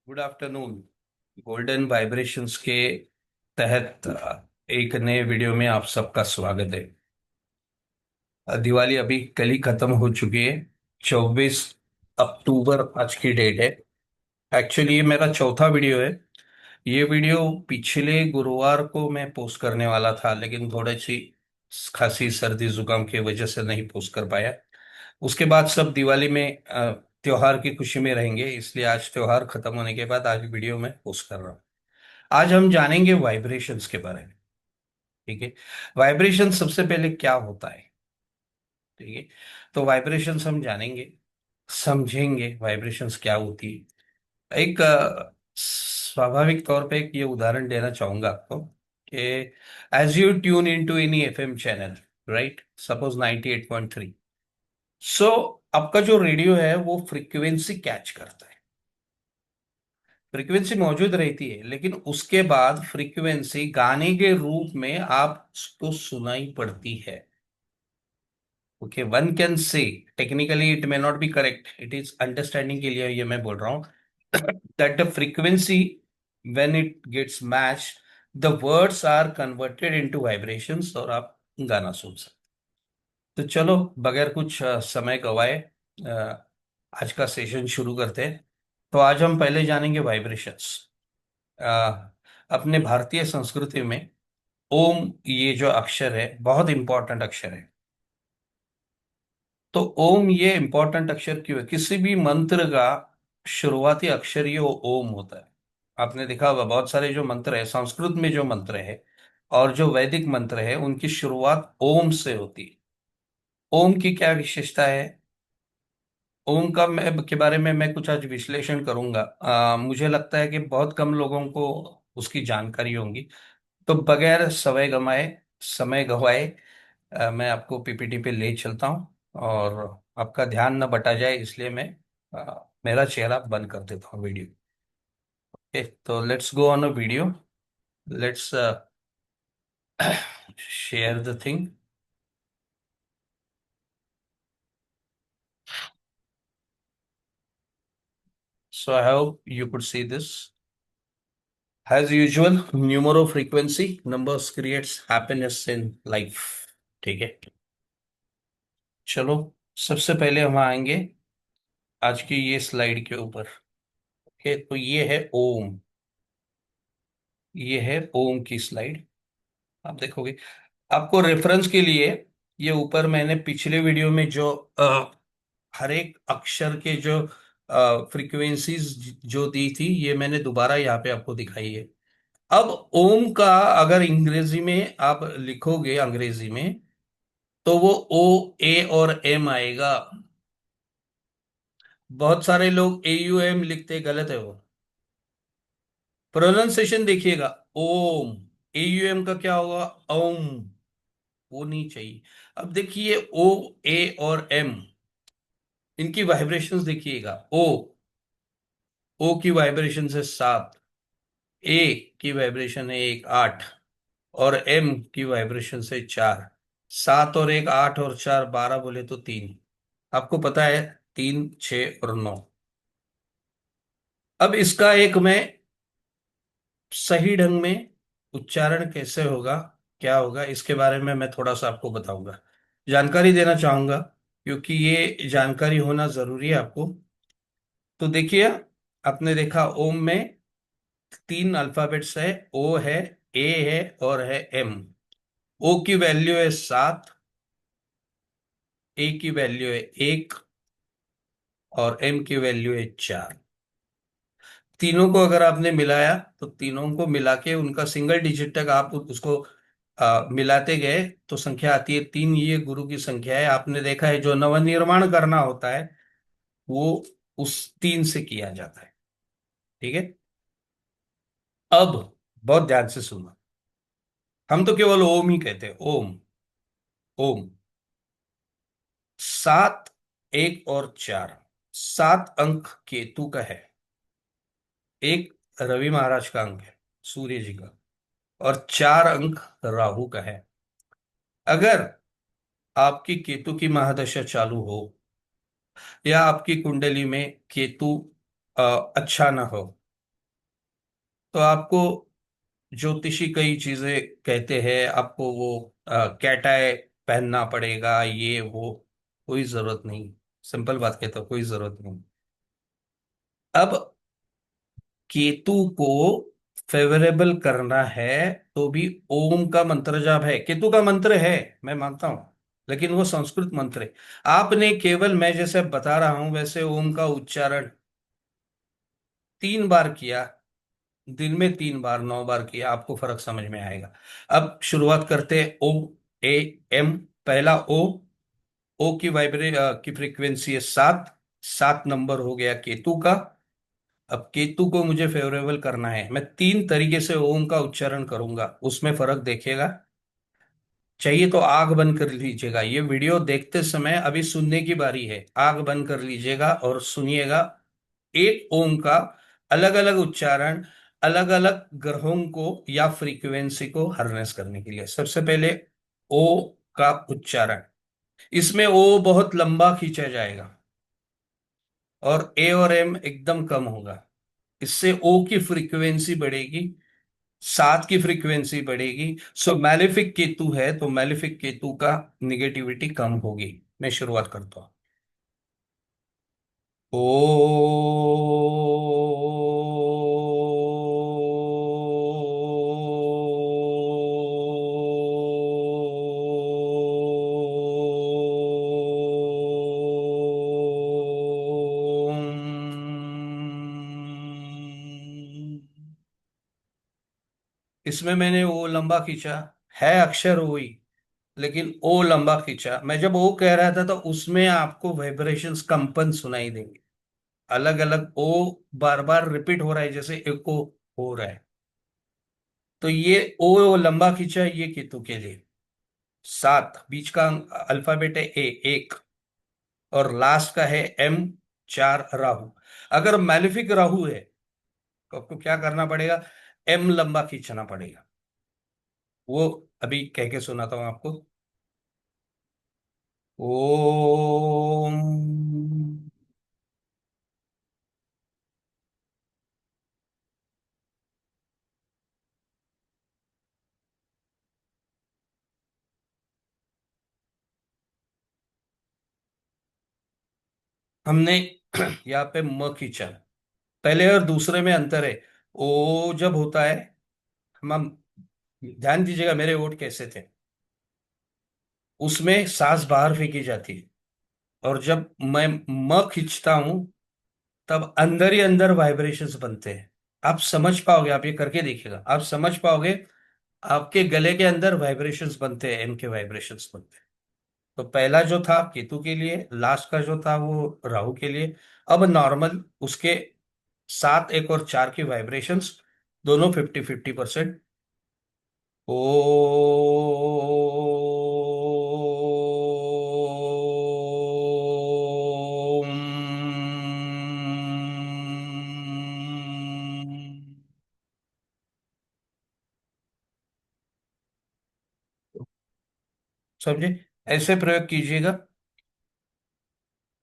Good afternoon. Golden vibrations के तहत एक नए वीडियो में आप सबका स्वागत है। दिवाली अभी कल ही खत्म हो चुकी है। 24 अक्टूबर आज की डेट है। एक्चुअली ये मेरा चौथा वीडियो है। ये वीडियो पिछले गुरुवार को मैं पोस्ट करने वाला था, लेकिन थोड़ी सी खांसी सर्दी जुकाम की वजह से नहीं पोस्ट कर पाया। उसके बाद सब दिवाली में त्योहार की खुशी में रहेंगे, इसलिए आज त्योहार खत्म होने के बाद आज वीडियो में पोस्ट कर रहा हूँ। आज हम जानेंगे वाइब्रेशंस के बारे में। ठीक है। वाइब्रेशन सबसे पहले क्या होता है। ठीक है। तो वाइब्रेशंस हम जानेंगे, समझेंगे वाइब्रेशंस क्या होती है। एक स्वाभाविक तौर पे एक ये उदाहरण देना चाहूंगा आपको कि as you tune into any FM channel, right, suppose 98.3। So आपका जो रेडियो है वो फ्रीक्वेंसी कैच करता है। फ्रीक्वेंसी मौजूद रहती है, लेकिन उसके बाद फ्रीक्वेंसी गाने के रूप में आपको सुनाई पड़ती है। Okay, one can say technically it may not be correct, it is understanding के लिए ये मैं बोल रहा हूँ that the frequency when it gets match, the words are converted into vibrations और आप गाना सुन सकते। तो चलो, बगैर कुछ समय गवाए आज का सेशन शुरू करते हैं। तो आज हम पहले जानेंगे वाइब्रेशंस। अपने भारतीय संस्कृति में ओम, ये जो अक्षर है बहुत इंपॉर्टेंट अक्षर है। तो ओम ये इंपॉर्टेंट अक्षर क्यों है? किसी भी मंत्र का शुरुआती अक्षर ही वो ओम होता है। आपने देखा होगा बहुत सारे जो मंत्र है संस्कृत में, जो मंत्र है और जो वैदिक मंत्र है उनकी शुरुआत ओम से होती है। ओम की क्या विशेषता है? ओम का मैं के बारे में मैं कुछ आज विश्लेषण करूंगा। मुझे लगता है कि बहुत कम लोगों को उसकी जानकारी होगी। तो बगैर समय गवाए मैं आपको पीपीटी पे ले चलता हूँ और आपका ध्यान न बटा जाए, इसलिए मैं मेरा चेहरा बंद कर देता हूँ वीडियो। ओके, तो let's go on a video. Let's share the thing. So I hope you could see this. As usual, numero frequency numbers creates happiness in life। ठीक है। चलो, सबसे पहले हम आएंगे आज की ये स्लाइड के ऊपर। ओके, तो ये है ओम। ये है ओम की स्लाइड। आप देखोगे, आपको रेफरेंस के लिए ये ऊपर मैंने पिछले वीडियो में जो हर एक अक्षर के जो फ्रीक्वेंसीज जो दी थी, ये मैंने दोबारा यहाँ पे आपको दिखाई है। अब ओम का अगर अंग्रेजी में आप लिखोगे अंग्रेजी में, तो वो ओ, ए और एम आएगा। बहुत सारे लोग ए यू एम लिखते, गलत है वो। प्रोनाउंसिएशन देखिएगा, ओम। ए यू एम का क्या होगा? ओम। वो नहीं चाहिए। अब देखिए, ओ, ए और एम, इनकी वाइब्रेशंस देखिएगा। ओ की वाइब्रेशन है 7, ए की वाइब्रेशन है 1, 8, और एम की वाइब्रेशन से 4। 7 और 1, 8 और 4, 12 बोले तो 3। आपको पता है, 3, 6 और 9। अब इसका एक मैं सही ढंग में उच्चारण कैसे होगा, क्या होगा, इसके बारे में मैं थोड़ा सा आपको बताऊंगा, जानकारी देना चाहूंगा, क्योंकि ये जानकारी होना जरूरी है आपको। तो देखिए, आपने देखा ओम में 3 अल्फाबेट्स है। ओ है, ए है और है एम। ओ की वैल्यू है 7, ए की वैल्यू है 1 और एम की वैल्यू है 4। तीनों को अगर आपने मिलाया तो तीनों को मिला के उनका सिंगल डिजिट तक आप उसको मिलाते गए तो संख्या आती है 3। ये गुरु की संख्या है। आपने देखा है जो नवनिर्माण करना होता है वो उस 3 से किया जाता है। ठीक है। अब बहुत ध्यान से सुनना, हम तो केवल ओम ही कहते हैं, ओम। ओम। 7, 1 और 4, 7 अंक केतु का है, 1 रवि महाराज का अंक है, सूर्य जी का, और 4 अंक राहु का है। अगर आपकी केतु की महादशा चालू हो या आपकी कुंडली में केतु अच्छा ना हो, तो आपको ज्योतिषी कई चीजें कहते हैं, आपको वो कैटाय पहनना पड़ेगा, ये वो, कोई जरूरत नहीं। सिंपल बात कहता हूँ, कोई जरूरत नहीं। अब केतु को फेवरेबल करना है तो भी ओम का मंत्र जाप है। केतु का मंत्र है, मैं मानता हूं, लेकिन वो संस्कृत मंत्र है। आपने केवल, मैं जैसे बता रहा हूं वैसे ओम का उच्चारण 3 बार किया, दिन में 3 बार, 9 बार किया, आपको फर्क समझ में आएगा। अब शुरुआत करते हैं। ओ, ए, एम। पहला ओ। ओ की की फ्रीक्वेंसी है 7। 7 नंबर हो गया केतु का। अब केतु को मुझे फेवरेबल करना है, मैं 3 तरीके से ओम का उच्चारण करूंगा, उसमें फर्क देखेगा। चाहिए तो आग बंद कर लीजिएगा, ये वीडियो देखते समय अभी सुनने की बारी है, आग बंद कर लीजिएगा और सुनिएगा। एक ओम का अलग अलग उच्चारण, अलग अलग ग्रहों को या फ्रीक्वेंसी को हार्नेस करने के लिए। सबसे पहले ओ का उच्चारण। इसमें ओ बहुत लंबा खींचा जाएगा और ए और एम एकदम कम होगा। इससे ओ की फ्रीक्वेंसी बढ़ेगी, 7 की फ्रीक्वेंसी बढ़ेगी। सो मैलेफिक केतु है तो मैलेफिक केतु का निगेटिविटी कम होगी। मैं शुरुआत करता हूं। ओ इसमें मैंने ओ लंबा खींचा, है अक्षर ओ ही, लेकिन ओ लंबा खींचा। मैं जब ओ कह रहा था तो उसमें आपको वाइब्रेशंस, कंपन सुनाई देंगे, अलग अलग ओ बार बार रिपीट हो रहा है, जैसे इको हो रहा है। तो ये ओ लंबा खींचा, ये केतु के लिए। 7 बीच का अल्फाबेट है ए, एक। और लास्ट का है एम, 4 राहु। अगर मैलिफिक राहु है तो आपको क्या करना पड़ेगा, एम लंबा खींचना पड़ेगा। वो अभी कह के सुनाता हूं आपको। ओम। हमने यहाँ पे म खींचा, पहले और दूसरे में अंतर है। ओ जब होता है, हम ध्यान दीजिएगा मेरे ओठ कैसे थे, उसमें सांस बाहर फेंकी जाती है। और जब मैं म खींचता हूं तब अंदर ही अंदर वाइब्रेशंस बनते हैं। आप समझ पाओगे, आप ये करके देखिएगा, आप समझ पाओगे। आपके गले के अंदर वाइब्रेशंस बनते हैं, एम के वाइब्रेशंस बनते हैं। तो पहला जो था केतु के लिए, लास्ट का जो था वो राहु के लिए। अब नॉर्मल उसके 7, 1 और 4 की वाइब्रेशंस, दोनों 50-50%। ओ समझे? ऐसे प्रयोग कीजिएगा।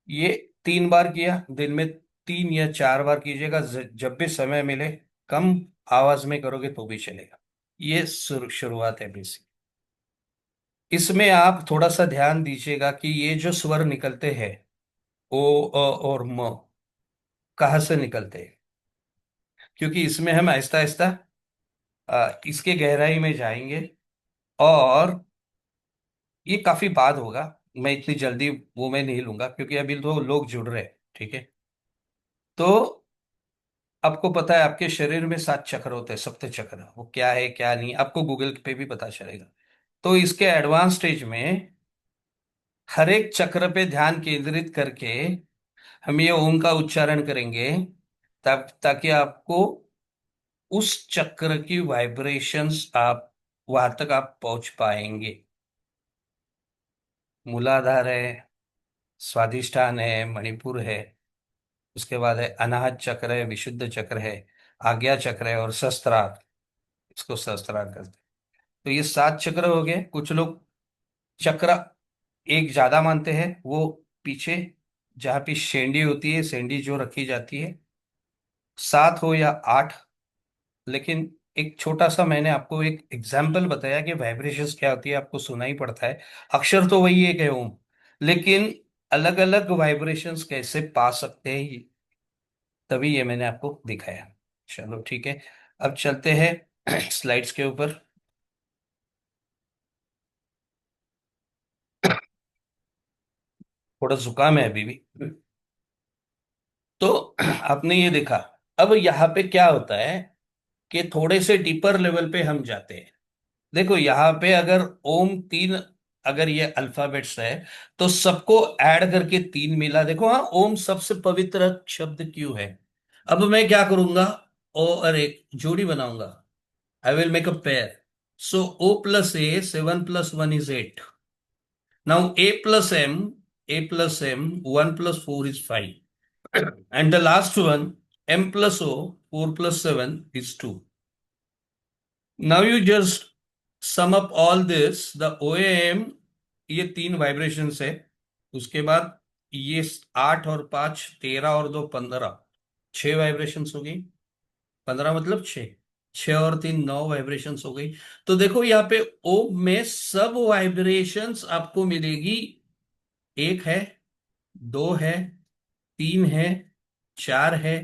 ये 3 बार किया दिन में, 3 या 4 बार कीजिएगा, जब भी समय मिले। कम आवाज में करोगे तो भी चलेगा। ये शुरुआत है बेसिक। इसमें आप थोड़ा सा ध्यान दीजिएगा कि ये जो स्वर निकलते हैं, ओ, और म, कहाँ से निकलते हैं। क्योंकि इसमें हम आहिस्ता आहिस्ता इसके गहराई में जाएंगे। और ये काफी बाद होगा, मैं इतनी जल्दी वो मैं नहीं लूंगा, क्योंकि अभी तो लोग जुड़ रहे हैं, ठीक है। तो आपको पता है आपके शरीर में 7 चक्र होते हैं, सप्त चक्र, वो क्या है क्या नहीं आपको गूगल पे भी पता चलेगा। तो इसके एडवांस स्टेज में हर एक चक्र पे ध्यान केंद्रित करके हम ये ओम का उच्चारण करेंगे, तब ताकि आपको उस चक्र की वाइब्रेशंस, आप वहां तक आप पहुंच पाएंगे। मूलाधार है, स्वादिष्ठान है, मणिपुर है, उसके बाद है अनाहत चक्र है, विशुद्ध चक्र है, आज्ञा चक्र है और सहस्त्रार, इसको सहस्त्रार कहते हैं। तो ये 7 चक्र हो गए। कुछ लोग चक्र एक ज्यादा मानते हैं, वो पीछे जहाँ पे शेंडी होती है, शेंडी जो रखी जाती है, 7 हो या 8, लेकिन एक छोटा सा मैंने आपको एक एग्जाम्पल बताया कि वाइब्रेशंस क्या होती है, आपको सुना ही पड़ता है। अक्षर तो वही एक है ओम, लेकिन अलग अलग वाइब्रेशंस कैसे पा सकते हैं तभी ये मैंने आपको दिखाया। चलो ठीक है, अब चलते हैं स्लाइड्स के ऊपर। थोड़ा जुकाम है अभी भी। तो आपने ये देखा, अब यहाँ पे क्या होता है कि थोड़े से डीपर लेवल पे हम जाते हैं। देखो यहाँ पे अगर ओम तीन, अगर ये अल्फाबेट्स है तो सबको ऐड करके तीन मिला। देखो हाँ, ओम सबसे पवित्र शब्द क्यों है। अब मैं क्या करूंगा, ओ और एक जोड़ी बनाऊंगा। I will make a pair. So O plus A, 7 + 1 इज 8। Now a plus m, 1 + 4 is 5, and the last one, m plus o, 4 + 7 is 2. Now you just sum up all this, the OAM, ये तीन vibrations है। उसके बाद ये 8 और 5, 13 और 2 15, 6 vibrations हो गई। 15 मतलब 6, 6 और 3 9 वाइब्रेशंस हो गई। तो देखो यहाँ पे ओ में सब वाइब्रेशंस आपको मिलेगी। एक है, दो है, तीन है, चार है,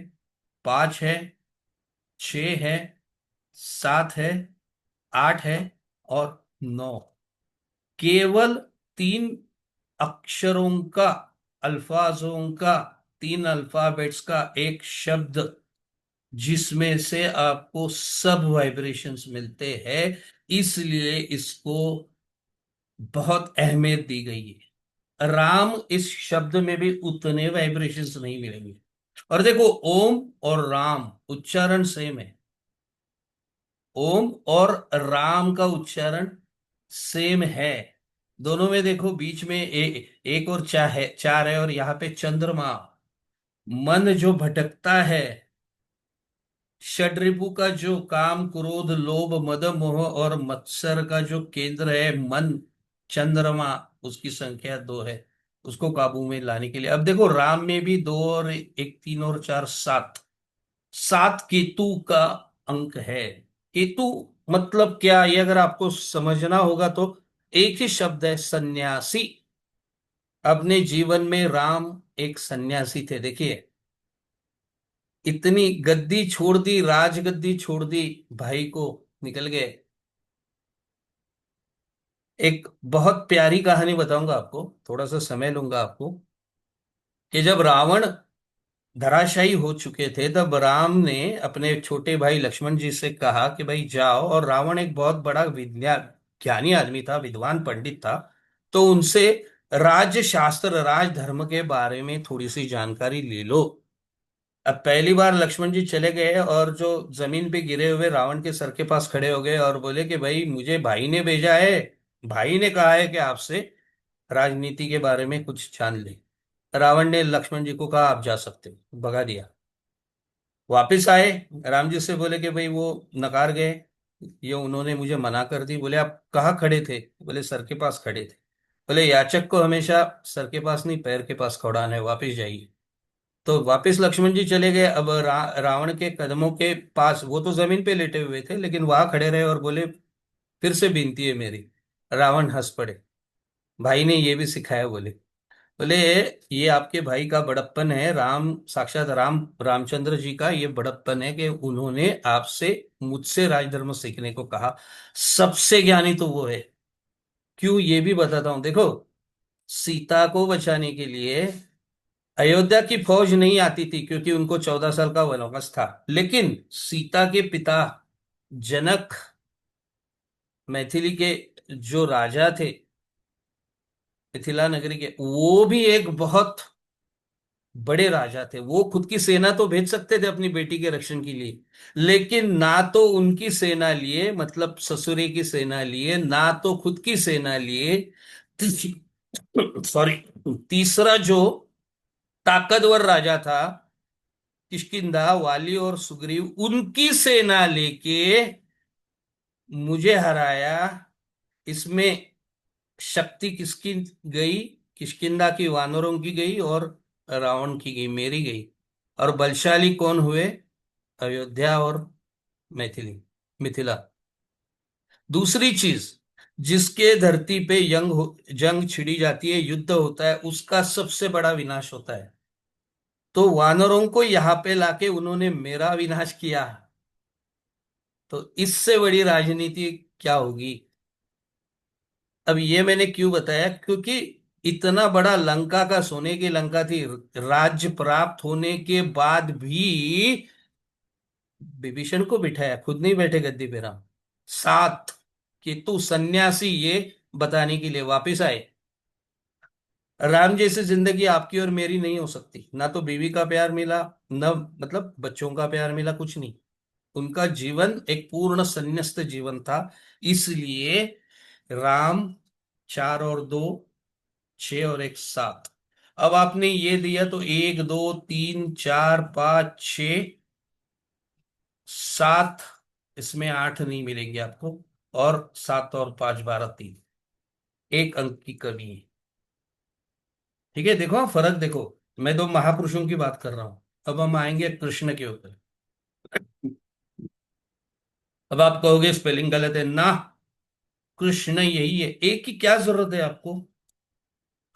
पांच है, छ है, सात है, आठ है, और 9। केवल तीन अक्षरों का, अल्फाजों का, तीन अल्फाबेट्स का एक शब्द, जिसमें से आपको सब वाइब्रेशंस मिलते हैं। इसलिए इसको बहुत अहमियत दी गई है। राम इस शब्द में भी उतने वाइब्रेशंस नहीं मिलेंगे। और देखो, ओम और राम उच्चारण सेम है। ओम और राम का उच्चारण सेम है। दोनों में देखो बीच में एक और चार है, और यहाँ पे चंद्रमा। मन जो भटकता है, षड्रिपु का जो काम, क्रोध, लोभ, मद, मोह और मत्सर का जो केंद्र है मन, चंद्रमा, उसकी संख्या 2 है। उसको काबू में लाने के लिए अब देखो, राम में भी 2 और एक, 3 और 4, 7। 7 केतु का अंक है। केतु मतलब क्या, ये अगर आपको समझना होगा तो एक ही शब्द है, सन्यासी। अपने जीवन में राम एक सन्यासी थे। देखिए, इतनी गद्दी छोड़ दी, राजगद्दी छोड़ दी, भाई को निकल गए। एक बहुत प्यारी कहानी बताऊंगा आपको, थोड़ा सा समय लूंगा आपको, कि जब रावण धराशायी हो चुके थे तब राम ने अपने छोटे भाई लक्ष्मण जी से कहा कि भाई जाओ, और रावण एक बहुत बड़ा ज्ञानी आदमी था, विद्वान पंडित था। तो उनसे राज्य शास्त्र, राजधर्म के बारे में थोड़ी सी जानकारी ले लो। अब पहली बार लक्ष्मण जी चले गए और जो जमीन पे गिरे हुए रावण के सर के पास खड़े हो गए और बोले कि भाई मुझे भाई ने भेजा है, भाई ने कहा है कि आपसे राजनीति के बारे में कुछ जान ले। रावण ने लक्ष्मण जी को कहा आप जा सकते हो, भगा दिया। वापिस आए, राम जी से बोले कि भाई वो नकार गए, ये उन्होंने मुझे मना कर दी। बोले आप कहाँ खड़े थे, बोले सर के पास खड़े थे। बोले याचक को हमेशा सर के पास नहीं, पैर के पास खड़ाना है, वापिस जाइए। तो वापिस लक्ष्मण जी चले गए। अब रावण के कदमों के पास, वो तो जमीन पे लेटे हुए थे लेकिन वहां खड़े रहे और बोले फिर से विनती है मेरी। रावण हंस पड़े, भाई ने ये भी सिखाया, बोले। बोले ये आपके भाई का बड़प्पन है, राम साक्षात रामचंद्र जी का ये बड़प्पन है कि उन्होंने आपसे, मुझसे राजधर्म सीखने को कहा। सबसे ज्ञानी तो वो है। क्यों, ये भी बताता हूं। देखो, सीता को बचाने के लिए अयोध्या की फौज नहीं आती थी क्योंकि उनको 14 साल का वनवास था। लेकिन सीता के पिता जनक, मैथिली के जो राजा थे, मिथिला नगरी के, वो भी एक बहुत बड़े राजा थे। वो खुद की सेना तो भेज सकते थे अपनी बेटी के रक्षण के लिए, लेकिन ना तो उनकी सेना लिए, मतलब ससुरे की सेना लिए, ना तो खुद की सेना लिए। सॉरी, तीसरा जो ताकतवर राजा था, किष्किंधा, वाली और सुग्रीव, उनकी सेना लेके मुझे हराया। इसमें शक्ति किसकी गई, किष्किंधा की वानरों की गई और रावण की गई, मेरी गई। और बलशाली कौन हुए, अयोध्या और मैथिली, मिथिला। दूसरी चीज, जिसके धरती पे जंग छिड़ी जाती है, युद्ध होता है, उसका सबसे बड़ा विनाश होता है। तो वानरों को यहाँ पे लाके उन्होंने मेरा विनाश किया, तो इससे बड़ी राजनीति क्या होगी। अब ये मैंने क्यों बताया, क्योंकि इतना बड़ा लंका का, सोने की लंका थी, राज्य प्राप्त होने के बाद भी विभीषण को बिठाया, खुद नहीं बैठे गद्दी पे राम। सात, कि तू सन्यासी, ये बताने के लिए वापिस आए। राम जैसी जिंदगी आपकी और मेरी नहीं हो सकती, ना तो बीवी का प्यार मिला, न मतलब बच्चों का प्यार मिला, कुछ नहीं। उनका जीवन एक पूर्ण संन्यास्त जीवन था। इसलिए राम, 4 और 2, 6 और 1, 7। अब आपने ये दिया तो 1, 2, 3, 4, 5, 6, 7, इसमें 8 नहीं मिलेंगे आपको। और 7 और 5, 12, 3, एक अंक की कमी है। ठीक है, देखो फर्क देखो। मैं दो महापुरुषों की बात कर रहा हूं, अब हम आएंगे कृष्ण के ऊपर। अब आप कहोगे स्पेलिंग गलत है ना, कृष्ण यही है, एक की क्या जरूरत है आपको।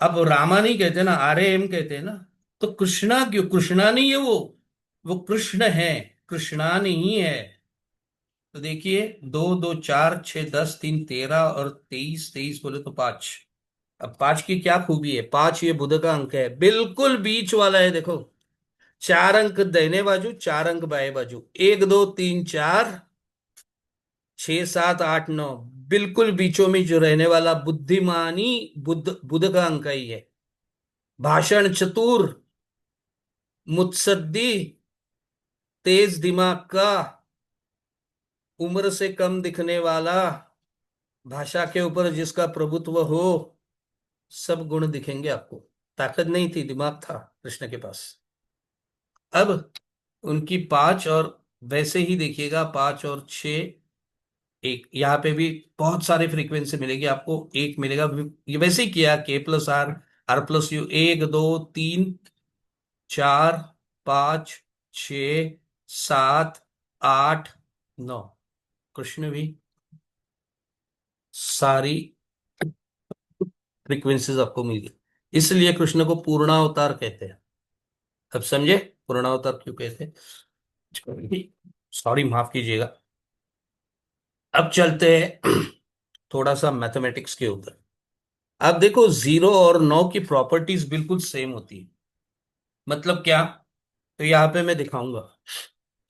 अब रामा नहीं कहते ना, RAM कहते हैं ना। तो कृष्णा क्यों, कृष्णा नहीं है वो कृष्ण है, कृष्णा नहीं है। तो देखिए, 2, 2, 4, 6, 10, 3, 13 और 23, 23 बोले तो 5। अब 5 की क्या खूबी है, 5 ये बुध का अंक है, बिल्कुल बीच वाला है देखो। 4 अंक दाहिने बाजू, 4 अंक बाएं बाजू, 1, 2, 3, 4, 6, 7, 8, 9, बिल्कुल बीचों में जो रहने वाला बुद्धिमानी, बुद्ध बुध का अंक ही है। भाषण चतुर, मुत्सद्दी, तेज दिमाग का, उम्र से कम दिखने वाला, भाषा के ऊपर जिसका प्रभुत्व हो, सब गुण दिखेंगे आपको। ताकत नहीं थी, दिमाग था कृष्ण के पास। अब उनकी 5 और, वैसे ही देखिएगा 5 और 6, एक यहाँ पे भी बहुत सारे फ्रीक्वेंसी मिलेगी आपको, एक मिलेगा ये वैसे ही किया, K+R, R+U, 1, 2, 3, 4, 5, 6, 7, 8, 9, कृष्ण भी सारी फ्रीक्वेंसीज आपको मिल गई। इसलिए कृष्ण को पूर्णावतार कहते हैं। अब समझे पूर्णावतार क्यों कहते हैं। सॉरी, माफ कीजिएगा। अब चलते हैं थोड़ा सा मैथमेटिक्स के ऊपर। अब देखो, 0 और 9 की प्रॉपर्टीज बिल्कुल सेम होती है। मतलब क्या, तो यहाँ पे मैं दिखाऊंगा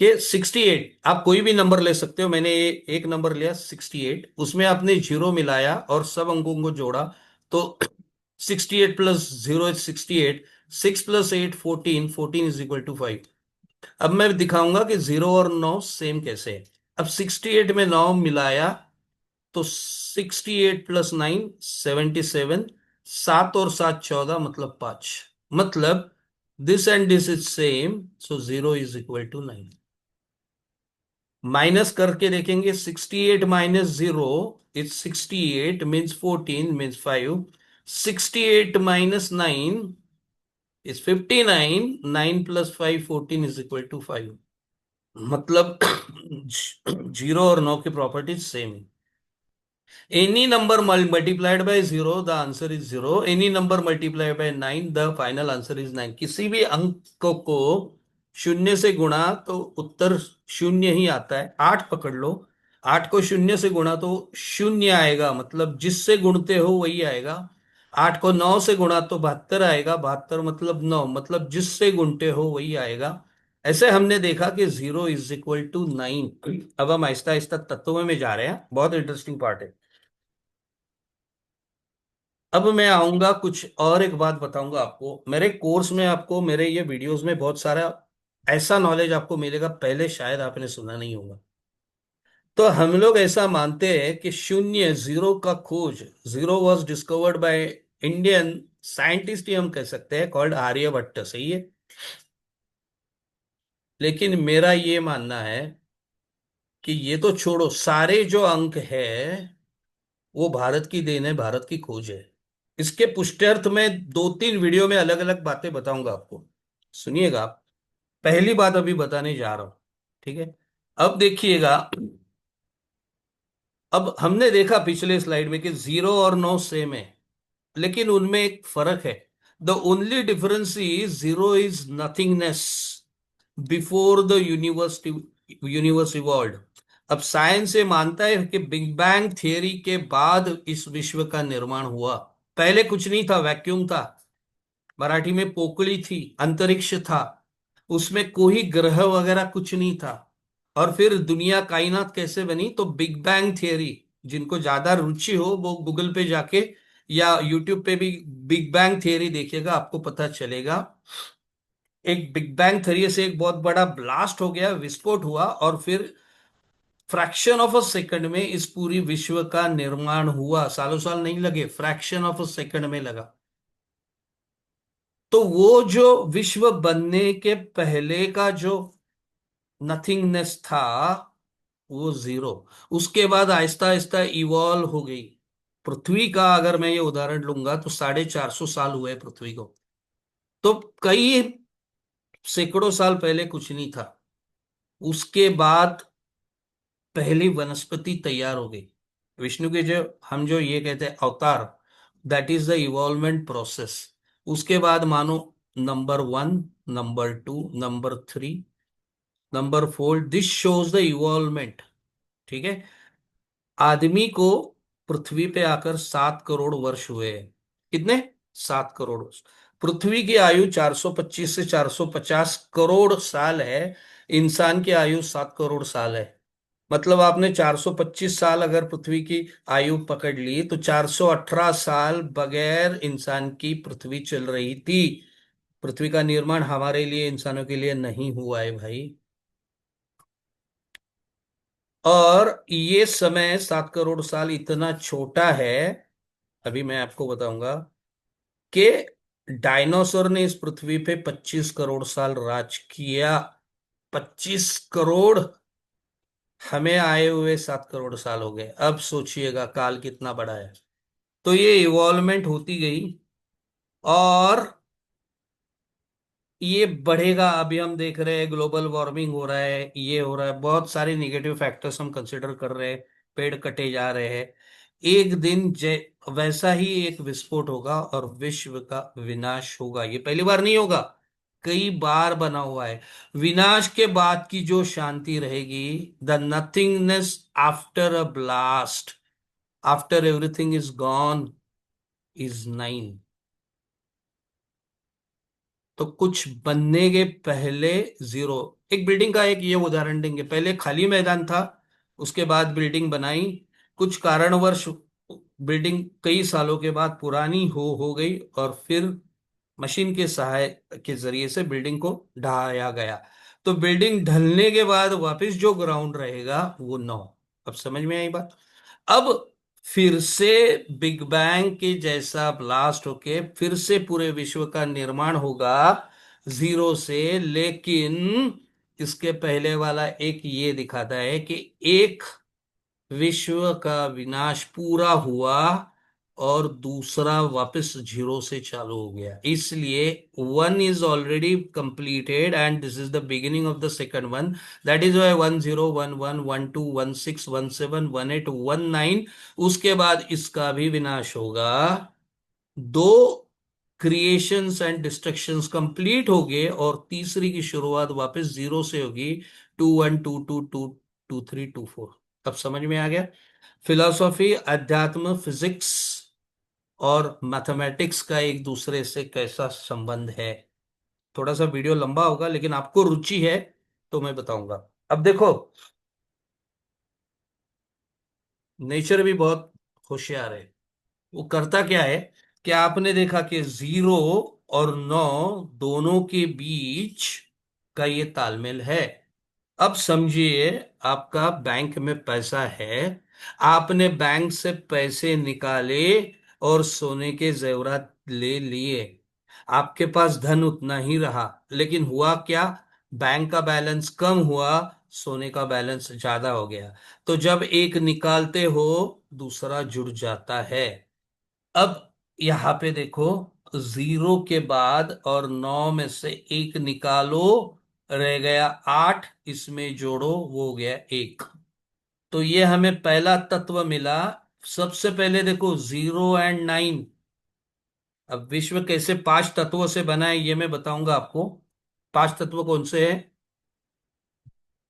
कि 68, आप कोई भी नंबर ले सकते हो, मैंने एक नंबर लिया 68, उसमें आपने जीरो मिलाया और सब अंकों को जोड़ा, तो 68 + 0 इज 68, 6 + 8 14, 14 = 5। अब मैं दिखाऊंगा कि 0 और 9 सेम कैसे है। अब 68 में 9 मिलाया, तो 68 + 9 77, 7 और 7 14, मतलब 5। मतलब this and this is same, so 0 = 9। Minus करके देखेंगे, 68 - 0 इज 68, मीन्स 14, मीन्स 5। 68 - 9 इज 59, 9 + 5 14 = 5। मतलब 0 और 9 की प्रॉपर्टीज सेम है। Any number multiplied by 0, the answer is 0। Any number multiplied by 9, the final answer is 9। किसी भी अंक को शून्य से गुणा तो उत्तर शून्य ही आता है। 8 पकड़ लो, 8 को शून्य से गुणा तो शून्य आएगा, मतलब जिससे गुणते हो वही आएगा। 8 को 9 से गुणा तो 72 आएगा, 72 मतलब 9, मतलब जिससे गुणते हो वही आएगा। ऐसे हमने देखा कि 0 = 9। अब हम आहिस्ता आहिस्ता तत्वों में जा रहे हैं, बहुत इंटरेस्टिंग पार्ट है। अब मैं आऊंगा कुछ और, एक बात बताऊंगा आपको, मेरे कोर्स में आपको, मेरे ये वीडियोस में बहुत सारा ऐसा नॉलेज आपको मिलेगा, पहले शायद आपने सुना नहीं होगा। तो हम लोग ऐसा मानते हैं कि शून्य, जीरो का खोज, zero was discovered by Indian scientist ही हम कह सकते हैं, कॉल्ड आर्यभट्ट, सही है। लेकिन मेरा ये मानना है कि ये तो छोड़ो, सारे जो अंक है वो भारत की देन है, भारत की खोज है। इसके पुष्टर्थ में 2 3 वीडियो में अलग अलग बातें बताऊंगा आपको, सुनिएगा आप। पहली बात अभी बताने जा रहा हूं, ठीक है। अब देखिएगा, अब हमने देखा पिछले स्लाइड में कि 0 और 9 सेम है, लेकिन उनमें एक फर्क है। The only difference is 0 is nothingness before the universe evolve. अब साइंस ये मानता है कि बिग बैंग थियरी के बाद इस विश्व का निर्माण हुआ। पहले कुछ नहीं था, वैक्यूम था, मराठी में पोकली थी, अंतरिक्ष था, उसमें कोई ग्रह वगैरह कुछ नहीं था। और फिर दुनिया कायनात कैसे बनी, तो बिग बैंग थियरी, जिनको ज्यादा रुचि हो वो गूगल पे जाके या यूट्यूब पे भी बिग बैंग थियरी देखिएगा, आपको पता चलेगा। एक बिग बैंग थियरी से एक बहुत बड़ा ब्लास्ट हो गया, विस्फोट हुआ, और फिर फ्रैक्शन ऑफ अ सेकंड में इस पूरी विश्व का निर्माण हुआ। सालों साल नहीं लगे, फ्रैक्शन ऑफ अ सेकंड में लगा। तो वो जो विश्व बनने के पहले का जो नथिंगनेस था, वो जीरो, उसके बाद आहिस्ता आहिस्ता इवॉल्व हो गई। पृथ्वी का अगर मैं ये उदाहरण लूंगा तो 450 साल हुए पृथ्वी को। तो कई सैकड़ों साल पहले कुछ नहीं था, उसके बाद पहली वनस्पति तैयार हो गई। विष्णु के जो, हम जो ये कहते हैं अवतार, that is the involvement process. उसके बाद मानो number 1, number 2, number 3, number 4, this shows the involvement. ठीक है। आदमी को पृथ्वी पे आकर 7 करोड़ वर्ष हुए हैं। कितने? 7 करोड़ वर्ष। पृथ्वी की आयु 425 से 450 करोड़ साल है। इंसान की आयु 7 करोड़ साल है। मतलब आपने 425 साल अगर पृथ्वी की आयु पकड़ ली, तो 418 साल बगैर इंसान की पृथ्वी चल रही थी। पृथ्वी का निर्माण हमारे लिए, इंसानों के लिए नहीं हुआ है भाई। और ये समय 7 करोड़ साल इतना छोटा है, अभी मैं आपको बताऊंगा कि डायनासोर ने इस पृथ्वी पे 25 करोड़ साल राज किया। 25 करोड़। हमें आए हुए 7 करोड़ साल हो गए। अब सोचिएगा काल कितना बड़ा है। तो ये इवॉल्वमेंट होती गई, और ये बढ़ेगा। अभी हम देख रहे हैं ग्लोबल वार्मिंग हो रहा है, ये हो रहा है, बहुत सारे निगेटिव फैक्टर्स हम कंसिडर कर रहे हैं, पेड़ कटे जा रहे हैं। एक दिन वैसा ही एक विस्फोट होगा और विश्व का विनाश होगा। ये पहली बार नहीं होगा, कई बार बना हुआ है। विनाश के बाद की जो शांति रहेगी, the nothingness after a blast, after everything is gone, is 9। तो कुछ बनने के पहले जीरो। एक बिल्डिंग का एक ये उदाहरण देंगे, पहले खाली मैदान था, उसके बाद बिल्डिंग बनाई, कुछ कारणवश बिल्डिंग कई सालों के बाद पुरानी हो गई, और फिर मशीन के सहाय के जरिए से बिल्डिंग को ढाया गया। तो बिल्डिंग ढलने के बाद वापस जो ग्राउंड रहेगा वो 9। अब समझ में आई बात? अब फिर से बिग बैंग के जैसा ब्लास्ट होके फिर से पूरे विश्व का निर्माण होगा, जीरो से। लेकिन इसके पहले वाला एक ये दिखाता है कि एक विश्व का विनाश पूरा हुआ और दूसरा वापस जीरो से चालू हो गया। इसलिए one is already completed and this is the beginning of the second one. That is why 10 11 12 16 17 18 19। उसके बाद इसका भी विनाश होगा। दो क्रिएशंस एंड डिस्ट्रक्शंस कंप्लीट हो गए, और तीसरी की शुरुआत वापस जीरो से होगी। 2 1 2 2 2 2 3 2 4। अब समझ में आ गया? फिलॉसफी, अध्यात्म, फिजिक्स और मैथमेटिक्स का एक दूसरे से कैसा संबंध है। थोड़ा सा वीडियो लंबा होगा, लेकिन आपको रुचि है तो मैं बताऊंगा। अब देखो, नेचर भी बहुत होशियार है। वो करता क्या है कि आपने देखा कि 0 और 9 दोनों के बीच का ये तालमेल है। अब समझिए, आपका बैंक में पैसा है, आपने बैंक से पैसे निकाले और सोने के जेवरात ले लिए। आपके पास धन उतना ही रहा, लेकिन हुआ क्या? बैंक का बैलेंस कम हुआ, सोने का बैलेंस ज्यादा हो गया। तो जब एक निकालते हो, दूसरा जुड़ जाता है। अब यहां पे देखो, 0 के बाद और 9 में से एक निकालो, रह गया 8, इसमें जोड़ो वो हो गया 1। तो ये हमें पहला तत्व मिला। सबसे पहले देखो 0 और 9। अब विश्व कैसे 5 तत्वों से बना है ये मैं बताऊंगा आपको। 5 तत्व कौन से हैं?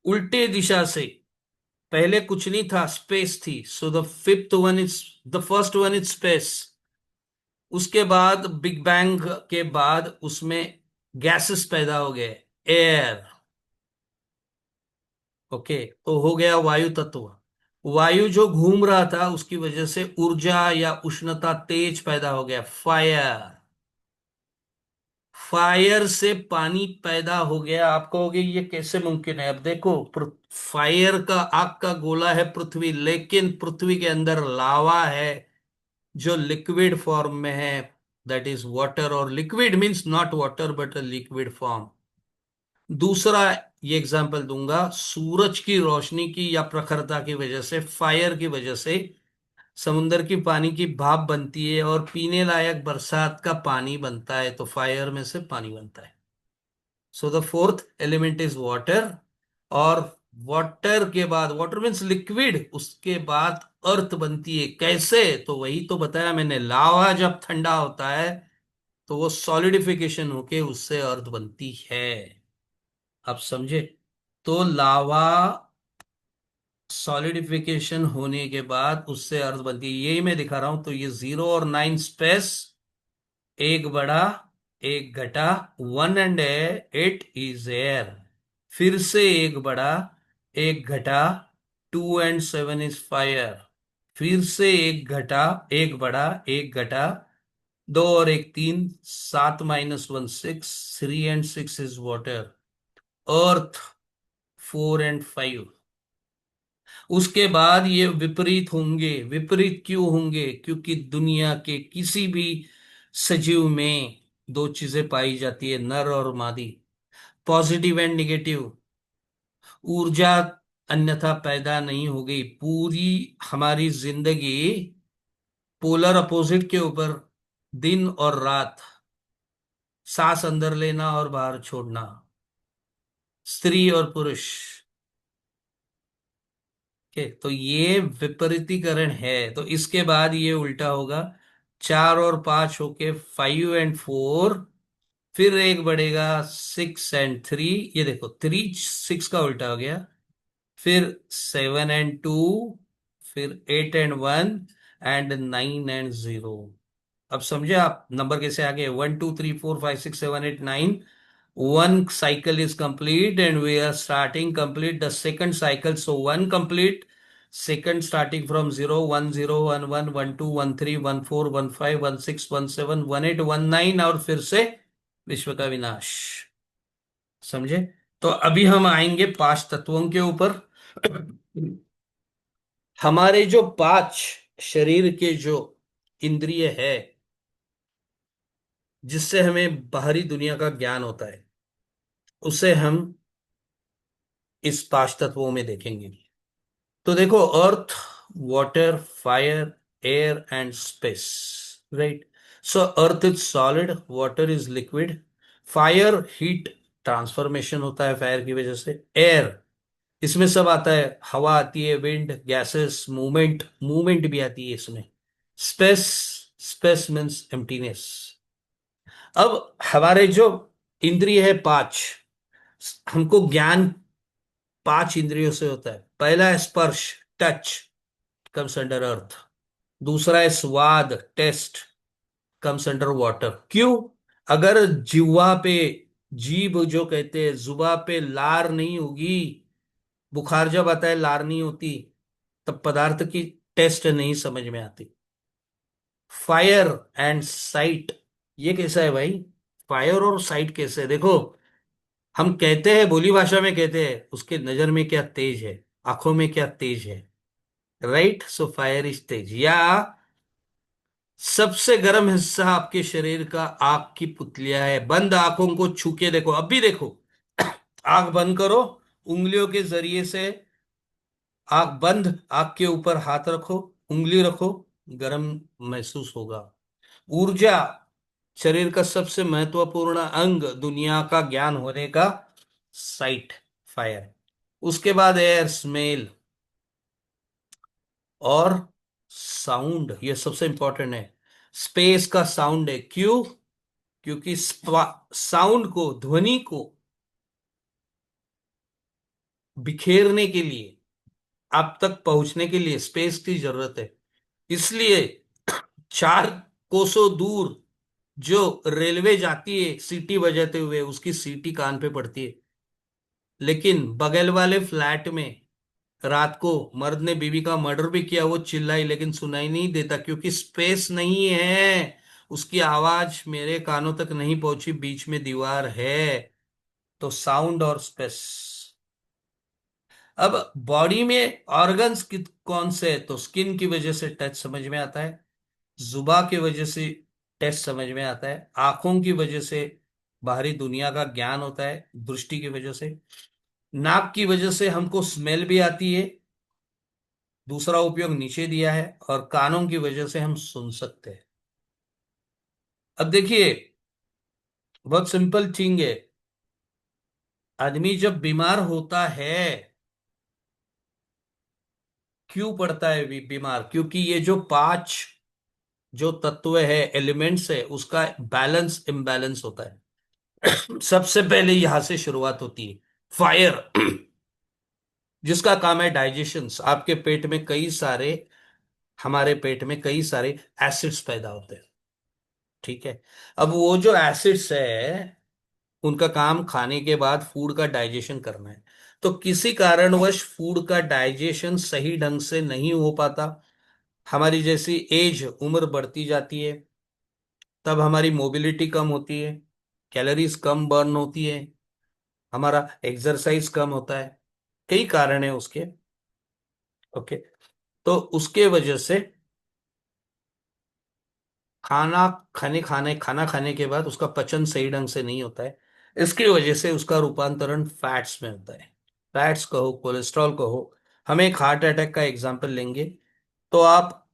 उल्टे दिशा से। पहले कुछ नहीं था, स्पेस थी, so the fifth one is, the first one is space. उसके बाद बिग बैंग के बाद उसमें गैसेस पैदा हो गए, एयर। ओके, तो हो गया वायु तत्व। वायु जो घूम रहा था उसकी वजह से ऊर्जा या उष्णता तेज पैदा हो गया, फायर। फायर से पानी पैदा हो गया। आप कहोगे ये कैसे मुमकिन है? अब देखो, फायर का, आग का गोला है पृथ्वी, लेकिन पृथ्वी के अंदर लावा है जो लिक्विड फॉर्म में है, दैट इज वाटर। और liquid means not water but a liquid form. दूसरा, ये एग्जांपल दूंगा, सूरज की रोशनी की या प्रखरता की वजह से, फायर की वजह से समुद्र की पानी की भाप बनती है और पीने लायक बरसात का पानी बनता है, तो फायर में से पानी बनता है। So the fourth element is water. और वाटर के बाद, वाटर मीन्स लिक्विड, उसके बाद अर्थ बनती है। कैसे? तो वही तो बताया मैंने, लावा जब ठंडा होता है तो वो सॉलिडिफिकेशन होके उससे अर्थ बनती है। आप समझे? तो लावा सॉलिडिफिकेशन होने के बाद उससे अर्थ बनती है, यही मैं दिखा रहा हूं। तो ये 0 और 9 स्पेस, एक बड़ा एक घटा, 1 and 8 इज एयर। फिर से एक बड़ा एक घटा, 2 and 7 इज फायर। फिर से एक घटा, एक बड़ा एक घटा, 2 और 1 3, 7 - 1 6, 3 and 6 is water. Earth 4 and 5। उसके बाद ये विपरीत होंगे। विपरीत क्यों होंगे? क्योंकि दुनिया के किसी भी सजीव में दो चीजें पाई जाती है, नर और मादी, पॉजिटिव एंड निगेटिव। ऊर्जा अन्यथा पैदा नहीं होगी। पूरी हमारी जिंदगी पोलर अपोजिट के ऊपर, दिन और रात, सांस अंदर लेना और बाहर छोड़ना, स्त्री और पुरुष के, तो ये विपरीतीकरण है। तो इसके बाद ये उल्टा होगा, 4 और 5 होके 5 and 4। फिर एक बढ़ेगा 6 and 3। ये देखो, 3 6 का उल्टा हो गया। फिर 7 and 2। फिर 8 and 1 एंड 9 and 0। अब समझे आप नंबर कैसे आगे? 1 2 3 4 5 6 7 8 9। One cycle is complete and we are starting complete the second cycle. So one complete, second starting from 0 1 0 1 1 1 2 1 3 1 4 1 5 1 6 1 7 1 8 1 9, और फिर से विश्व का विनाश। समझे? तो अभी हम आएंगे 5 तत्वों के ऊपर। हमारे जो 5 शरीर के जो इंद्रिय है, जिससे हमें बाहरी दुनिया का ज्ञान होता है, उसे हम इस 5 तत्वों में देखेंगे। तो देखो, earth, water, fire, air and space, right? So earth is solid, water is liquid, fire heat transformation होता है फायर की वजह से, एयर इसमें सब आता है, हवा आती है, विंड, गैसेस, मूवमेंट, मूवमेंट भी आती है इसमें, स्पेस, स्पेस मीन्स एम्प्टीनेस। अब हमारे जो इंद्रिय है 5, हमको ज्ञान 5 इंद्रियों से होता है। पहला है स्पर्श, टच, कम्स अंडर अर्थ। दूसरा है स्वाद, टेस्ट, कम्स अंडर वाटर। क्यों? अगर जिह्वा पे, जीभ जो कहते हैं, जुबा पे लार नहीं होगी, बुखार जब आता है लार नहीं होती, तब पदार्थ की टेस्ट नहीं समझ में आती। फायर एंड साइट, ये कैसा है भाई? फायर और साइट कैसे? देखो, हम कहते हैं, बोली भाषा में कहते हैं, उसके नजर में क्या तेज है, आंखों में क्या तेज है, राइट? सो फायर इज तेज। या सबसे गर्म हिस्सा आपके शरीर का आंख की पुतलिया है। बंद आंखों को छू के देखो, अब भी देखो, आंख बंद करो, उंगलियों के जरिए से, आंख बंद, आंख के ऊपर हाथ रखो, उंगली रखो, गर्म महसूस होगा। ऊर्जा, शरीर का सबसे महत्वपूर्ण अंग दुनिया का ज्ञान होने का, साइट, फायर। उसके बाद एयर, स्मेल, और साउंड, ये सबसे इंपॉर्टेंट है। स्पेस का साउंड है, क्यों? क्योंकि साउंड को, ध्वनि को बिखेरने के लिए, आप तक पहुंचने के लिए स्पेस की जरूरत है। इसलिए 4 कोसों दूर जो रेलवे जाती है सीटी बजाते हुए, उसकी सीटी कान पे पड़ती है। लेकिन बगल वाले फ्लैट में रात को मर्द ने बीवी का मर्डर भी किया, वो चिल्लाई लेकिन सुनाई नहीं देता, क्योंकि स्पेस नहीं है। उसकी आवाज मेरे कानों तक नहीं पहुंची, बीच में दीवार है। तो साउंड और स्पेस। अब बॉडी में ऑर्गन्स कौन से है? तो स्किन की वजह से टच समझ में आता है, जुबा की वजह से टेस्ट समझ में आता है, आंखों की वजह से बाहरी दुनिया का ज्ञान होता है, दृष्टि की वजह से, नाक की वजह से हमको स्मेल भी आती है, दूसरा उपयोग नीचे दिया है, और कानों की वजह से हम सुन सकते हैं। अब देखिए, बहुत सिंपल थिंग है। आदमी जब बीमार होता है, क्यों पड़ता है बीमार? क्योंकि ये जो 5 जो तत्व है, एलिमेंट्स है, उसका बैलेंस इम्बैलेंस होता है। सबसे पहले यहां से शुरुआत होती है। फायर, जिसका काम है डाइजेशन। आपके पेट में कई सारे, हमारे पेट में कई सारे एसिड्स पैदा होते हैं, ठीक है? अब वो जो एसिड्स है, उनका काम खाने के बाद फूड का डाइजेशन करना है। तो किसी कारणवश फूड का डाइजेशन सही ढंग से नहीं हो पाता, हमारी जैसी एज, उम्र बढ़ती जाती है, तब हमारी मोबिलिटी कम होती है, कैलोरीज कम बर्न होती है, हमारा एक्सरसाइज कम होता है। कई कारण है उसके। ओके। तो उसके वजह से खाना खाना खाने के बाद उसका पचन सही ढंग से नहीं होता है। इसकी वजह से उसका रूपांतरण फैट्स में होता है। फैट्स कहो, कोलेस्ट्रॉल कहो। हम एक हार्ट अटैक का एग्जांपल लेंगे, तो आप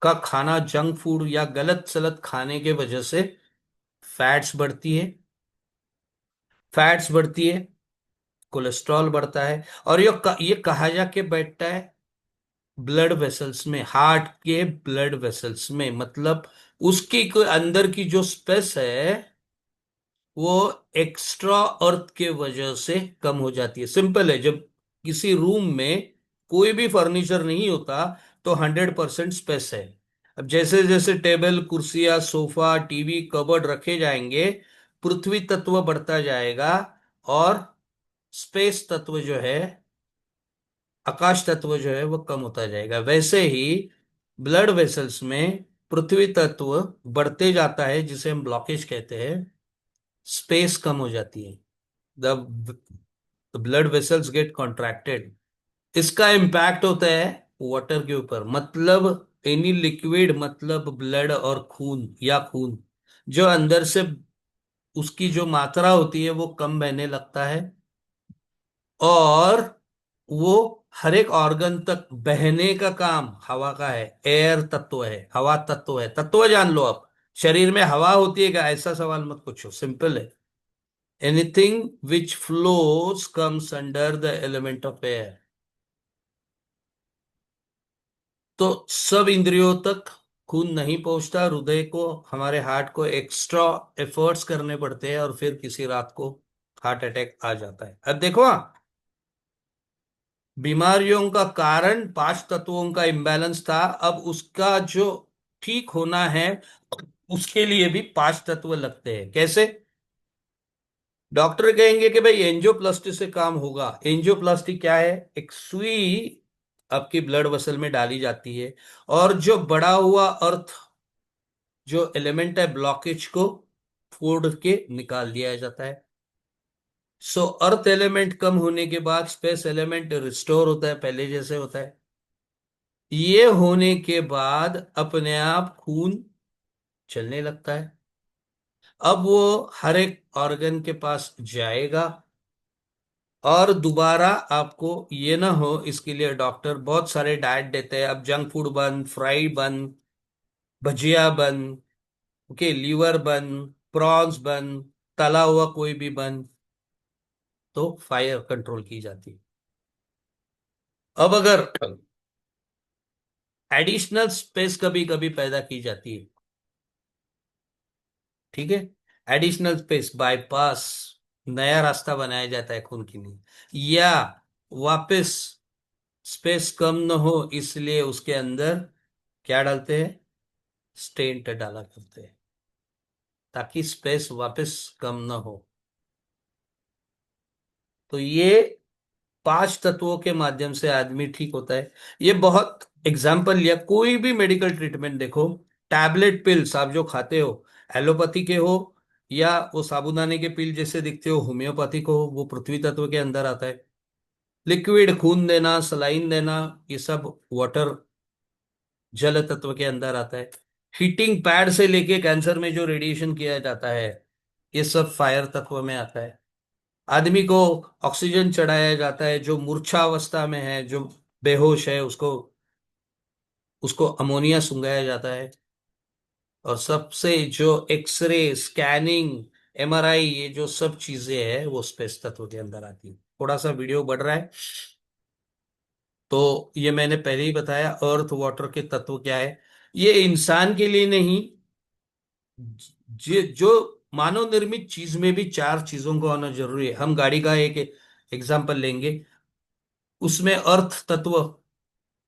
का खाना, जंक फूड या गलत सलत खाने के वजह से फैट्स बढ़ती है, फैट्स बढ़ती है, कोलेस्ट्रॉल बढ़ता है। और ये कहा जाके बैठता है ब्लड वेसल्स में, हार्ट के ब्लड वेसल्स में, मतलब उसकी कोई अंदर की जो स्पेस है, वो एक्स्ट्रा अर्थ के वजह से कम हो जाती है। सिंपल है, जब किसी रूम में कोई भी फर्नीचर नहीं होता, तो 100% स्पेस है। अब जैसे जैसे टेबल, कुर्सियां, सोफा, टीवी, कबर्ड रखे जाएंगे, पृथ्वी तत्व बढ़ता जाएगा, और स्पेस तत्व जो है, आकाश तत्व जो है, वो कम होता जाएगा। वैसे ही ब्लड वेसल्स में पृथ्वी तत्व बढ़ते जाता है, जिसे हम ब्लॉकेज कहते हैं, स्पेस कम हो जाती है। The blood vessels get contracted. इसका इम्पैक्ट होता है वाटर के ऊपर, मतलब एनी लिक्विड, मतलब ब्लड और खून या खून जो अंदर से, उसकी जो मात्रा होती है वो कम बहने लगता है, और वो हर एक ऑर्गन तक बहने का काम हवा का है। एयर तत्व है, हवा तत्व है, तत्व जान लो आप। शरीर में हवा होती है क्या, ऐसा सवाल मत पूछो, सिंपल है। Anything which flows comes under the element of air. तो सब इंद्रियों तक खून नहीं पहुंचता, हृदय को, हमारे हार्ट को एक्स्ट्रा एफर्ट्स करने पड़ते हैं, और फिर किसी रात को हार्ट अटैक आ जाता है। अब देखो, बीमारियों का कारण 5 तत्वों का इम्बैलेंस था। अब उसका जो ठीक होना है, उसके लिए भी 5 तत्व लगते हैं। कैसे? डॉक्टर कहेंगे कि भाई एंजियोप्लास्टी से काम होगा। एंजियोप्लास्टी क्या है? एक सुई आपकी ब्लड वेसल में डाली जाती है, और जो बड़ा हुआ अर्थ, जो एलिमेंट है, ब्लॉकेज को फोड़ के निकाल दिया जाता है। सो अर्थ एलिमेंट कम होने के बाद स्पेस एलिमेंट रिस्टोर होता है, पहले जैसे होता है। ये होने के बाद अपने आप खून चलने लगता है। अब वो हर एक ऑर्गन के पास जाएगा, और दोबारा आपको ये ना हो, इसके लिए डॉक्टर बहुत सारे डाइट देते हैं। अब जंक फूड बंद, फ्राई बंद, भजिया बंद, ओके, लीवर बंद, प्रॉन्स बंद, तला हुआ कोई भी बन तो फायर कंट्रोल की जाती है। अब अगर एडिशनल स्पेस कभी कभी पैदा की जाती है, ठीक है, एडिशनल स्पेस बाईपास, नया रास्ता बनाया जाता है खून के लिए, या वापस स्पेस कम न हो इसलिए उसके अंदर क्या डालते हैं, स्टेंट डाला करते हैं ताकि स्पेस वापस कम न हो। तो ये 5 तत्वों के माध्यम से आदमी ठीक होता है। ये बहुत एग्जाम्पल लिया, कोई भी मेडिकल ट्रीटमेंट देखो, टैबलेट पिल्स आप जो खाते हो, एलोपैथी के हो या वो साबुदाने के पिल जैसे दिखते हो होम्योपैथिक हो, वो पृथ्वी तत्व के अंदर आता है। लिक्विड खून देना, सलाइन देना, ये सब वाटर, जल तत्व के अंदर आता है। हीटिंग पैड से लेके कैंसर में जो रेडिएशन किया जाता है, ये सब फायर तत्व में आता है। आदमी को ऑक्सीजन चढ़ाया जाता है, जो मूर्छा अवस्था में है, जो बेहोश है, उसको उसको अमोनिया सुंघाया जाता है। और सबसे जो एक्सरे, स्कैनिंग, एमआरआई, ये जो सब चीजें हैं वो स्पेस तत्व के अंदर आती है। थोड़ा सा वीडियो बढ़ रहा है। तो ये मैंने पहले ही बताया, अर्थ वाटर के तत्व क्या है। ये इंसान के लिए नहीं, जो मानव निर्मित चीज में भी 4 चीजों को आना जरूरी है। हम गाड़ी का एक एग्जाम्पल लेंगे, उसमें अर्थ तत्व,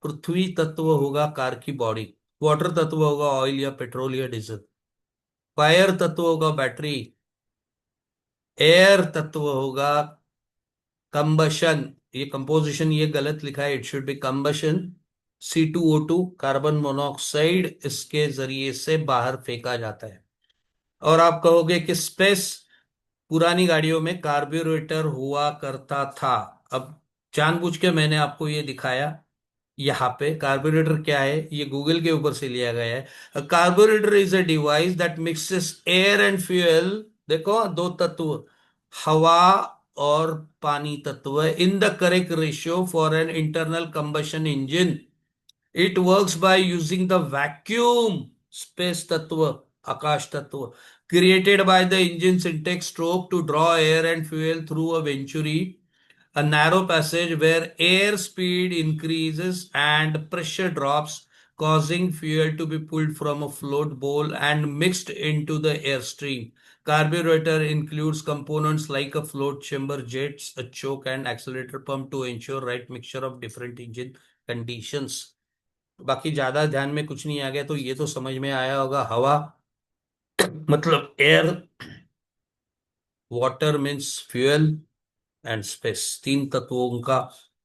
पृथ्वी तत्व होगा कार की बॉडी, वाटर तत्व होगा ऑयल या पेट्रोल या डीजल, फायर तत्व होगा बैटरी, एयर तत्व होगा कंबशन, ये कंपोजिशन ये गलत लिखा है, it should be combustion, C2O2 carbon monoxide इसके जरिए से बाहर फेंका जाता है। और आप कहोगे कि स्पेस, पुरानी गाड़ियों में कार्ब्यूरेटर हुआ करता था। अब जानबूझ के मैंने आपको ये दिखाया। यहाँ पे कार्बोरेटर क्या है, ये गूगल के ऊपर से लिया गया है। Carburettor is a device that mixes air and fuel, देखो 2 तत्व, हवा और पानी तत्व, in the correct ratio for an internal combustion engine. It works by using the vacuum, space तत्व, आकाश तत्व, created by the engine intake stroke to draw air and fuel through a venturi, a narrow passage where air speed increases and pressure drops, causing fuel to be pulled from a float bowl and mixed into the airstream. Carburetor includes components like a float chamber, jets, a choke, and accelerator pump to ensure right mixture of different engine conditions. बाकी ज्यादा ध्यान में कुछ नहीं आ गया तो ये तो समझ में आया होगा, हवा मतलब air, water means fuel, and space, 3 तत्वों का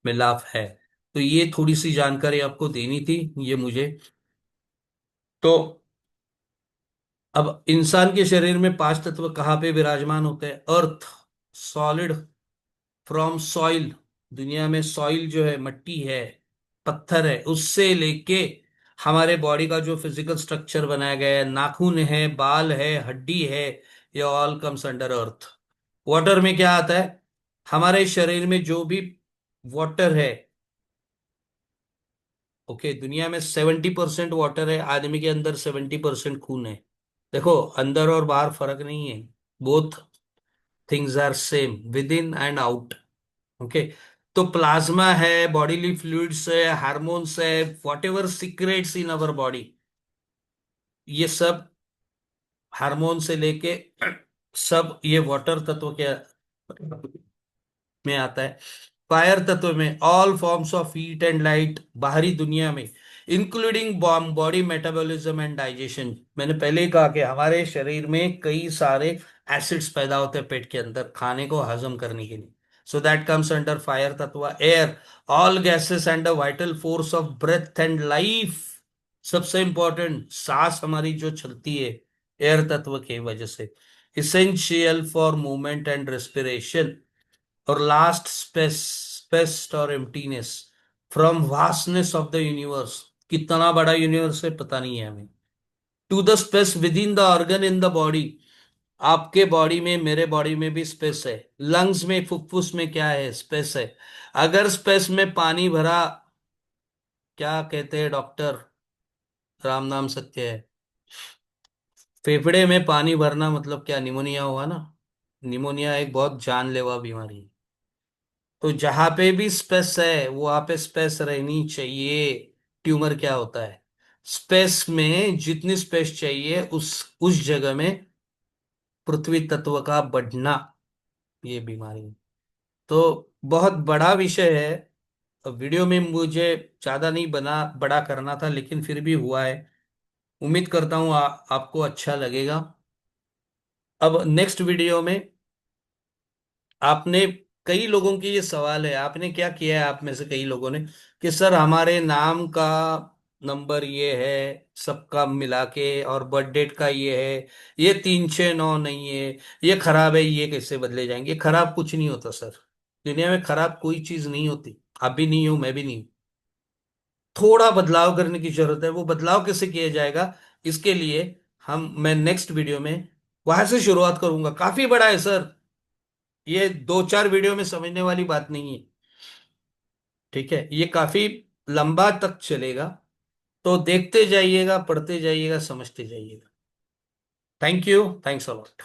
मिलाप है। तो ये थोड़ी सी जानकारी आपको देनी थी ये मुझे। तो अब इंसान के शरीर में 5 तत्व कहाँ पे विराजमान होते हैं? अर्थ, सॉलिड फ्रॉम सॉइल, दुनिया में सॉइल जो है मट्टी है, पत्थर है, उससे लेके हमारे बॉडी का जो फिजिकल स्ट्रक्चर बनाया गया है, नाखून है, बाल है, हड्डी है, ये ऑल कम्स अंडर अर्थ। वाटर में क्या आता है? हमारे शरीर में जो भी वाटर है, ओके, दुनिया में 70% वाटर है, आदमी के अंदर 70% खून है। देखो, अंदर और बाहर फर्क नहीं है, both things are same with in and out. Okay, तो प्लाज्मा है, बॉडीली फ्लूइड्स है, हार्मोन्स है, whatever secretes in our body, ये सब हार्मोन से लेके सब ये वाटर तत्व के में आता है। फायर तत्व में all forms of heat and light, बाहरी दुनिया में, including body metabolism and digestion. मैंने पहले ही कहा कि हमारे शरीर में कई सारे एसिड्स पैदा होते हैं पेट के अंदर खाने को हजम करने के लिए, so that comes under fire तत्व। Air, all gases and the vital force of breath and life, सबसे इंपॉर्टेंट सांस हमारी जो चलती है एयर तत्व की वजह से, essential for movement and respiration. और लास्ट स्पेस, स्पेस और emptiness, from vastness of the universe, कितना बड़ा यूनिवर्स है पता नहीं है हमें, to the space within the organ in the body. आपके बॉडी में, मेरे बॉडी में भी स्पेस है, लंग्स में, फुफ्फुस में क्या है, स्पेस है। अगर स्पेस में पानी भरा, क्या कहते हैं डॉक्टर, राम नाम सत्य है, फेफड़े में पानी भरना मतलब क्या, निमोनिया हुआ ना। निमोनिया एक बहुत जानलेवा बीमारी है। तो जहां पे भी स्पेस है वहां पे स्पेस रहनी चाहिए। ट्यूमर क्या होता है? स्पेस में जितनी स्पेस चाहिए उस जगह में पृथ्वी तत्व का बढ़ना, ये बीमारी है। तो बहुत बड़ा विषय है। वीडियो में मुझे ज्यादा नहीं बड़ा करना था, लेकिन फिर भी हुआ है। उम्मीद करता हूँ आपको अच्छा लगेगा। अब नेक्स्ट वीडियो में आपने, कई लोगों की ये सवाल है, आपने क्या किया है आप में से कई लोगों ने, कि सर हमारे नाम का नंबर ये है सबका मिला के, और बर्थ डेट का ये है, ये 369 नहीं है, ये खराब है, ये कैसे बदले जाएंगे? खराब कुछ नहीं होता सर। दुनिया में खराब कोई चीज नहीं होती। आप भी नहीं हो, मैं भी नहीं हूं। थोड़ा बदलाव करने की जरूरत है। वो बदलाव कैसे किया जाएगा, इसके लिए मैं नेक्स्ट वीडियो में वहां से शुरुआत करूंगा। काफी बड़ा है सर, ये 2-4 वीडियो में समझने वाली बात नहीं है। ठीक है, ये काफी लंबा तक चलेगा। तो देखते जाइएगा, पढ़ते जाइएगा, समझते जाइएगा। Thank you, thanks a lot.